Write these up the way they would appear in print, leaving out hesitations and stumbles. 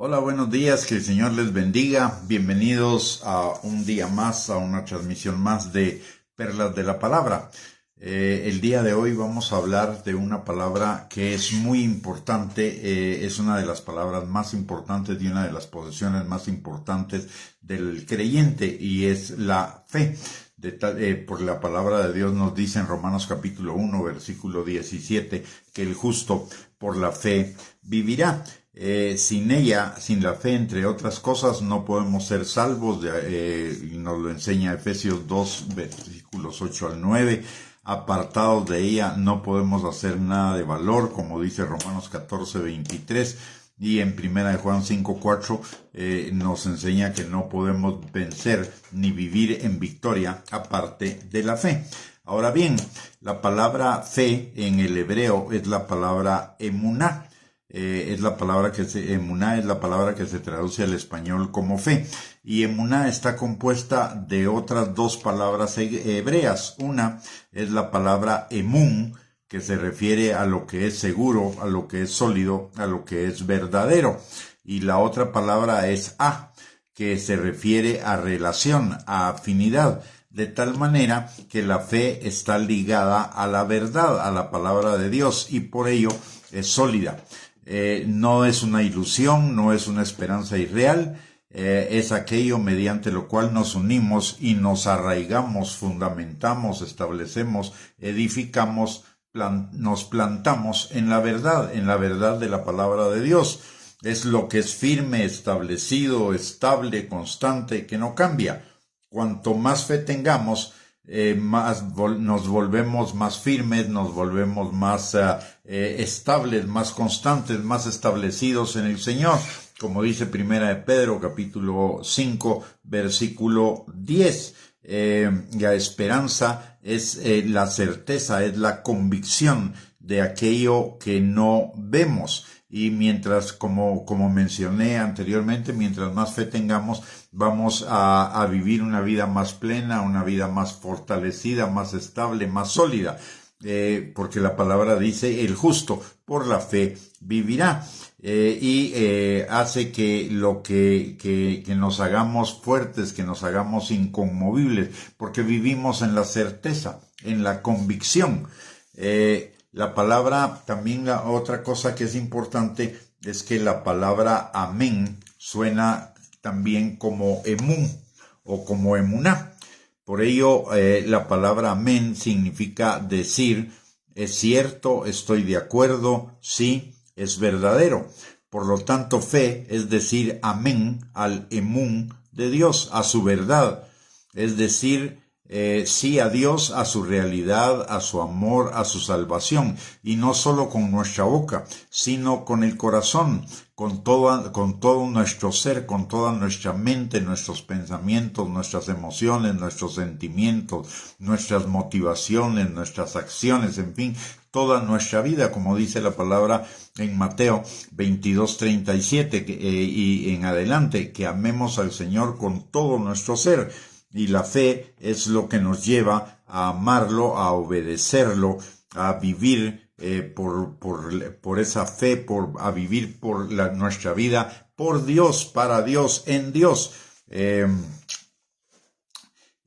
Hola, buenos días, que el Señor les bendiga. Bienvenidos a un día más, a una transmisión más de Perlas de la Palabra. El día de hoy vamos a hablar de una palabra que es muy importante, es una de las palabras más importantes y una de las posesiones más importantes del creyente, y es la fe. Por la palabra de Dios nos dice en Romanos capítulo 1, versículo 17, que el justo por la fe vivirá. Sin ella, sin la fe, entre otras cosas, no podemos ser salvos. Y nos lo enseña Efesios 2, versículos 8 al 9. Apartados de ella no podemos hacer nada de valor, como dice Romanos 14, 23. Y en Primera de Juan 5:4 nos enseña que no podemos vencer ni vivir en victoria aparte de la fe. Ahora bien, la palabra fe en el hebreo es la palabra emuná. Emuná es la palabra que se traduce al español como fe. Y emuná está compuesta de otras dos palabras hebreas. Una es la palabra emún, que se refiere a lo que es seguro, a lo que es sólido, a lo que es verdadero. Y la otra palabra es que se refiere a relación, a afinidad. De tal manera que la fe está ligada a la verdad, a la palabra de Dios, y por ello es sólida. No es una ilusión, no es una esperanza irreal, es aquello mediante lo cual nos unimos y nos arraigamos, fundamentamos, establecemos, edificamos, nos plantamos en la verdad de la palabra de Dios. Es lo que es firme, establecido, estable, constante, que no cambia. Cuanto más fe tengamos, nos volvemos más firmes, nos volvemos más estables, más constantes, más establecidos en el Señor, como dice Primera de Pedro, capítulo 5, versículo 10. La esperanza es la certeza, es la convicción de aquello que no vemos. Y mientras, como mencioné anteriormente, mientras más fe tengamos, vamos a vivir una vida más plena, una vida más fortalecida, más estable, más sólida. Porque la palabra dice, el justo por la fe vivirá. Hace que nos hagamos fuertes, que nos hagamos inconmovibles, porque vivimos en la certeza, en la convicción. La palabra, también otra cosa que es importante, es que la palabra amén suena también como emún o como emuná. Por ello, la palabra amén significa decir, es cierto, estoy de acuerdo, sí, es verdadero. Por lo tanto, fe es decir amén al emún de Dios, a su verdad. Es decir, sí a Dios, a su realidad, a su amor, a su salvación, y no solo con nuestra boca, sino con el corazón, con todo nuestro ser, con toda nuestra mente, nuestros pensamientos, nuestras emociones, nuestros sentimientos, nuestras motivaciones, nuestras acciones, en fin, toda nuestra vida, como dice la palabra en Mateo 22:37 y en adelante, que amemos al Señor con todo nuestro ser. Y la fe es lo que nos lleva a amarlo, a obedecerlo, a vivir por esa fe, a vivir por nuestra vida, por Dios, para Dios, en Dios.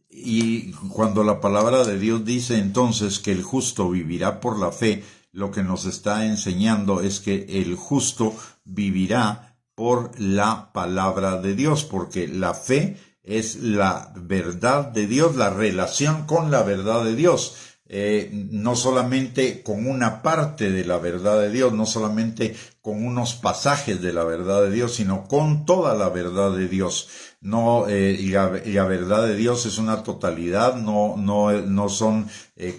Y cuando la palabra de Dios dice entonces que el justo vivirá por la fe, lo que nos está enseñando es que el justo vivirá por la palabra de Dios, porque la fe es la verdad de Dios, la relación con la verdad de Dios. No solamente con una parte de la verdad de Dios, no solamente con unos pasajes de la verdad de Dios, sino con toda la verdad de Dios. La verdad de Dios es una totalidad, no son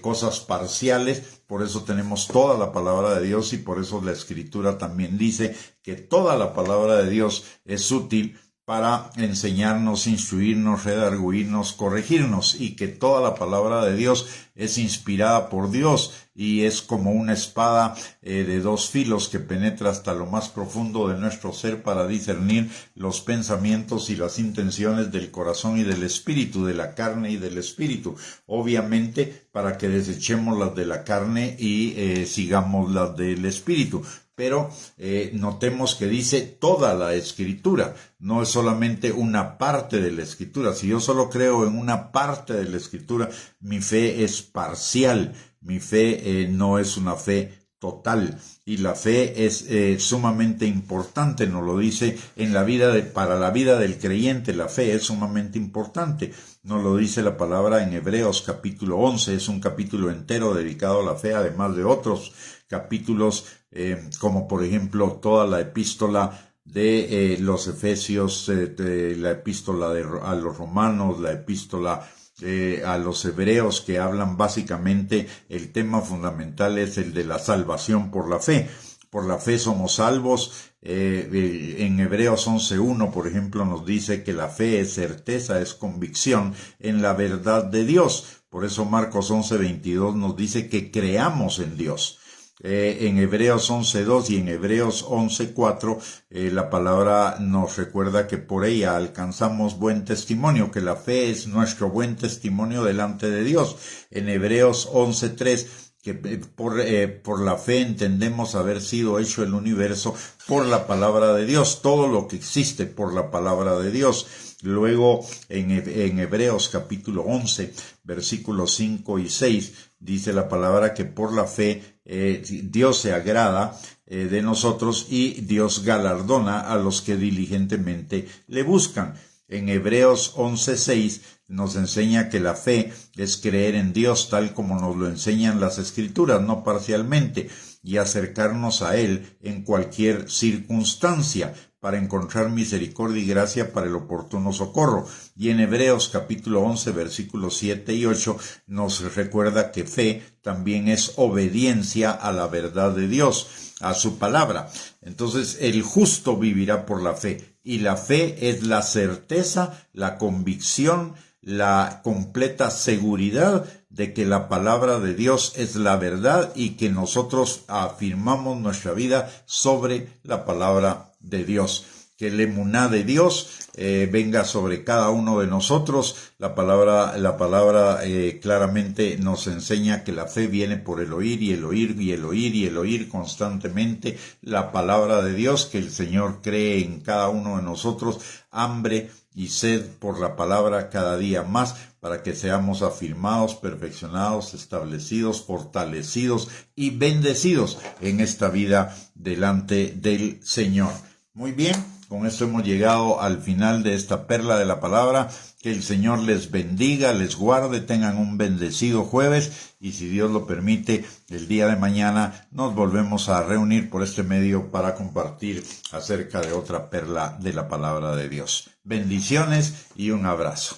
cosas parciales. Por eso tenemos toda la palabra de Dios, y por eso la Escritura también dice que toda la palabra de Dios es útil para enseñarnos, instruirnos, redarguirnos, corregirnos, y que toda la palabra de Dios es inspirada por Dios y es como una espada de dos filos que penetra hasta lo más profundo de nuestro ser para discernir los pensamientos y las intenciones del corazón y del espíritu, de la carne y del espíritu. Obviamente, para que desechemos las de la carne y sigamos las del espíritu. pero notemos que dice toda la Escritura, no es solamente una parte de la Escritura. Si yo solo creo en una parte de la Escritura, mi fe es parcial, mi fe no es una fe total, y la fe es sumamente importante, nos lo dice en la vida para la vida del creyente. La fe es sumamente importante, nos lo dice la palabra en Hebreos capítulo 11, es un capítulo entero dedicado a la fe, además de otros capítulos como por ejemplo toda la epístola de los Efesios, la epístola a los Romanos, la epístola a los Hebreos, que hablan básicamente, el tema fundamental es el de la salvación por la fe. Por la fe somos salvos. En Hebreos 11:1, por ejemplo, nos dice que la fe es certeza, es convicción en la verdad de Dios. Por eso Marcos 11:22 nos dice que creamos en Dios. En Hebreos 11:2 y en Hebreos 11:4 la palabra nos recuerda que por ella alcanzamos buen testimonio, que la fe es nuestro buen testimonio delante de Dios. En Hebreos 11:3 que por la fe entendemos haber sido hecho el universo por la palabra de Dios, todo lo que existe por la palabra de Dios. Luego en Hebreos capítulo 11, versículos 5 y 6, dice la palabra que por la fe Dios se agrada de nosotros y Dios galardona a los que diligentemente le buscan. En Hebreos 11:6 nos enseña que la fe es creer en Dios tal como nos lo enseñan las Escrituras, no parcialmente, y acercarnos a Él en cualquier circunstancia para encontrar misericordia y gracia para el oportuno socorro. Y en Hebreos capítulo 11, versículos 7 y 8 nos recuerda que fe también es obediencia a la verdad de Dios, a su palabra. Entonces el justo vivirá por la fe, y la fe es la certeza, la convicción, la completa seguridad de que la palabra de Dios es la verdad y que nosotros afirmamos nuestra vida sobre la palabra de Dios. Que el emuná de Dios venga sobre cada uno de nosotros. La palabra claramente nos enseña que la fe viene por el oír y el oír y el oír y el oír constantemente la palabra de Dios, que el Señor cree en cada uno de nosotros hambre y sed por la palabra cada día más, para que seamos afirmados, perfeccionados, establecidos, fortalecidos y bendecidos en esta vida delante del Señor. Muy bien, con esto hemos llegado al final de esta perla de la palabra. Que el Señor les bendiga, les guarde, tengan un bendecido jueves, y si Dios lo permite, el día de mañana nos volvemos a reunir por este medio para compartir acerca de otra perla de la palabra de Dios. Bendiciones y un abrazo.